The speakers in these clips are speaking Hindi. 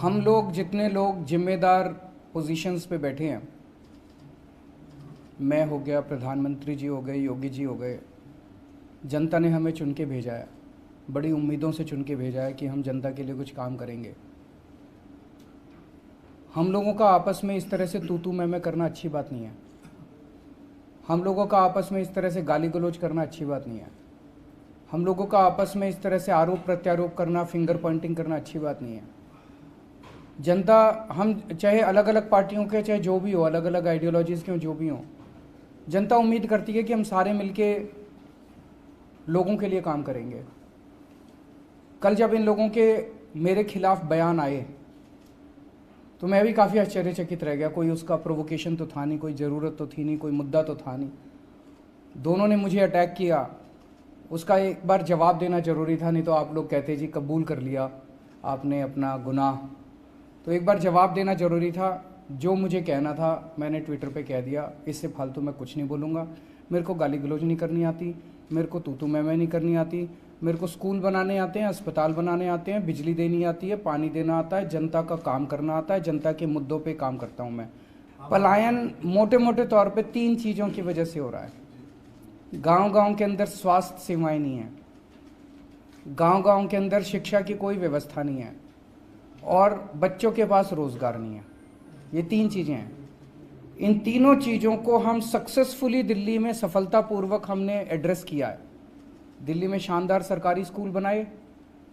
हम लोग जितने लोग जिम्मेदार पोजीशंस पे बैठे हैं, मैं हो गया, प्रधानमंत्री जी हो गए, योगी जी हो गए, जनता ने हमें चुन के भेजा है, बड़ी उम्मीदों से चुन के भेजा है कि हम जनता के लिए कुछ काम करेंगे। हम लोगों का आपस में इस तरह से तू मैं करना अच्छी बात नहीं है। हम लोगों का आपस में इस तरह से गाली गलौज करना अच्छी बात नहीं है। हम लोगों का आपस में इस तरह से आरोप प्रत्यारोप करना, फिंगर पॉइंटिंग करना अच्छी बात नहीं है। जनता, हम चाहे अलग अलग पार्टियों के, चाहे जो भी हो, अलग अलग आइडियोलॉजीज़ के हो, जो भी हो, जनता उम्मीद करती है कि हम सारे मिलके लोगों के लिए काम करेंगे। कल जब इन लोगों के मेरे खिलाफ बयान आए तो मैं भी काफ़ी आश्चर्यचकित रह गया। कोई उसका प्रोवोकेशन तो था नहीं, कोई ज़रूरत तो थी नहीं, कोई मुद्दा तो था नहीं। दोनों ने मुझे अटैक किया, उसका एक बार जवाब देना ज़रूरी था, नहीं तो आप लोग कहते जी कबूल कर लिया आपने अपना गुनाह। तो एक बार जवाब देना ज़रूरी था। जो मुझे कहना था मैंने ट्विटर पे कह दिया। इससे फालतू मैं कुछ नहीं बोलूँगा। मेरे को गाली गलौज नहीं करनी आती, मेरे को तू मैं नहीं करनी आती। मेरे को स्कूल बनाने आते हैं, अस्पताल बनाने आते हैं, बिजली देनी आती है, पानी देना आता है, जनता का काम करना आता है, जनता के मुद्दों पे काम करता हूँ मैं। पलायन मोटे मोटे तौर पे 3 चीज़ों की वजह से हो रहा है। गांव-गांव के अंदर स्वास्थ्य सेवाएं नहीं है, गांव-गांव के अंदर शिक्षा की कोई व्यवस्था नहीं है, और बच्चों के पास रोजगार नहीं है। ये 3 चीज़ें हैं। इन तीनों चीज़ों को हम सक्सेसफुली दिल्ली में सफलतापूर्वक हमने एड्रेस किया है। दिल्ली में शानदार सरकारी स्कूल बनाए,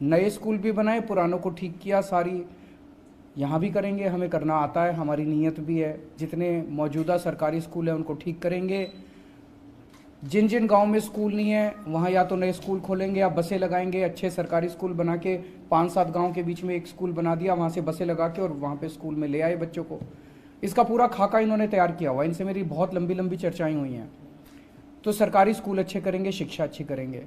नए स्कूल भी बनाए, पुरानों को ठीक किया। सारी यहाँ भी करेंगे, हमें करना आता है, हमारी नीयत भी है। जितने मौजूदा सरकारी स्कूल हैं उनको ठीक करेंगे। जिन जिन गांव में स्कूल नहीं है वहाँ या तो नए स्कूल खोलेंगे या बसें लगाएंगे। अच्छे सरकारी स्कूल बना के 5-7 गांव के बीच में एक स्कूल बना दिया, वहाँ से बसें लगा के और वहाँ पे स्कूल में ले आए बच्चों को। इसका पूरा खाका इन्होंने तैयार किया हुआ। इनसे मेरी बहुत लंबी लंबी चर्चाएं हुई हैं। तो सरकारी स्कूल अच्छे करेंगे, शिक्षा अच्छी करेंगे।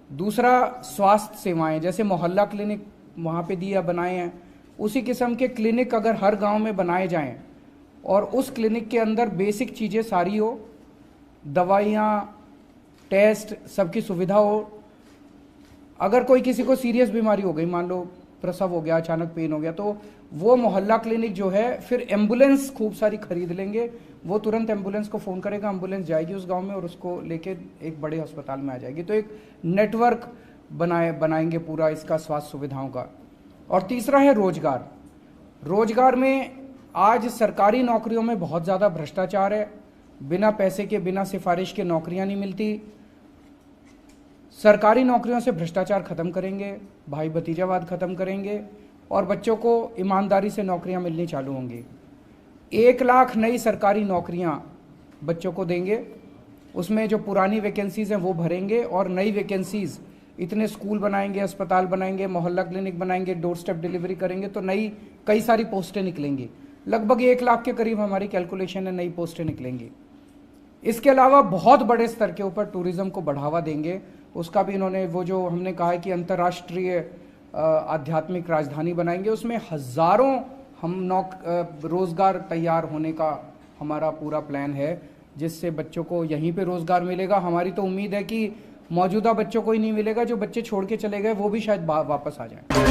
दूसरा, स्वास्थ्य सेवाएं, जैसे मोहल्ला क्लिनिक वहाँ पे दिया बनाए हैं, उसी किस्म के क्लिनिक अगर हर गाँव में बनाए जाएँ और उस क्लिनिक के अंदर बेसिक चीज़ें सारी हो, दवाइयाँ, टेस्ट, सबकी सुविधा हो। अगर कोई किसी को सीरियस बीमारी हो गई, मान लो प्रसव हो गया, अचानक पेन हो गया, तो वो मोहल्ला क्लिनिक जो है, फिर एम्बुलेंस खूब सारी खरीद लेंगे। वो तुरंत एम्बुलेंस को फ़ोन करेगा, एम्बुलेंस जाएगी उस गांव में और उसको लेके एक बड़े अस्पताल में आ जाएगी। तो एक नेटवर्क बनाएंगे पूरा इसका स्वास्थ्य सुविधाओं का। और तीसरा है रोजगार। रोजगार में आज सरकारी नौकरियों में बहुत ज़्यादा भ्रष्टाचार है। बिना पैसे के, बिना सिफारिश के नौकरियां नहीं मिलती। सरकारी नौकरियों से भ्रष्टाचार खत्म करेंगे, भाई भतीजावाद खत्म करेंगे और बच्चों को ईमानदारी से नौकरियां मिलनी चालू होंगी। 1 लाख नई सरकारी नौकरियां बच्चों को देंगे। उसमें जो पुरानी वैकेंसीज हैं वो भरेंगे और नई वैकेंसीज, इतने स्कूल बनाएंगे, अस्पताल बनाएंगे, मोहल्ला क्लिनिक बनाएंगे, डोर स्टेप डिलीवरी करेंगे, तो नई कई सारी पोस्टें निकलेंगी। लगभग 1 लाख के करीब हमारी कैलकुलेशन है, नई पोस्टें निकलेंगी। इसके अलावा बहुत बड़े स्तर के ऊपर टूरिज्म को बढ़ावा देंगे। उसका भी इन्होंने, वो जो हमने कहा है कि अंतर्राष्ट्रीय आध्यात्मिक राजधानी बनाएंगे, उसमें हज़ारों हम रोज़गार तैयार होने का हमारा पूरा प्लान है, जिससे बच्चों को यहीं पे रोज़गार मिलेगा। हमारी तो उम्मीद है कि मौजूदा बच्चों को ही नहीं मिलेगा, जो बच्चे छोड़ के चले गए वो भी शायद वापस आ जाएं।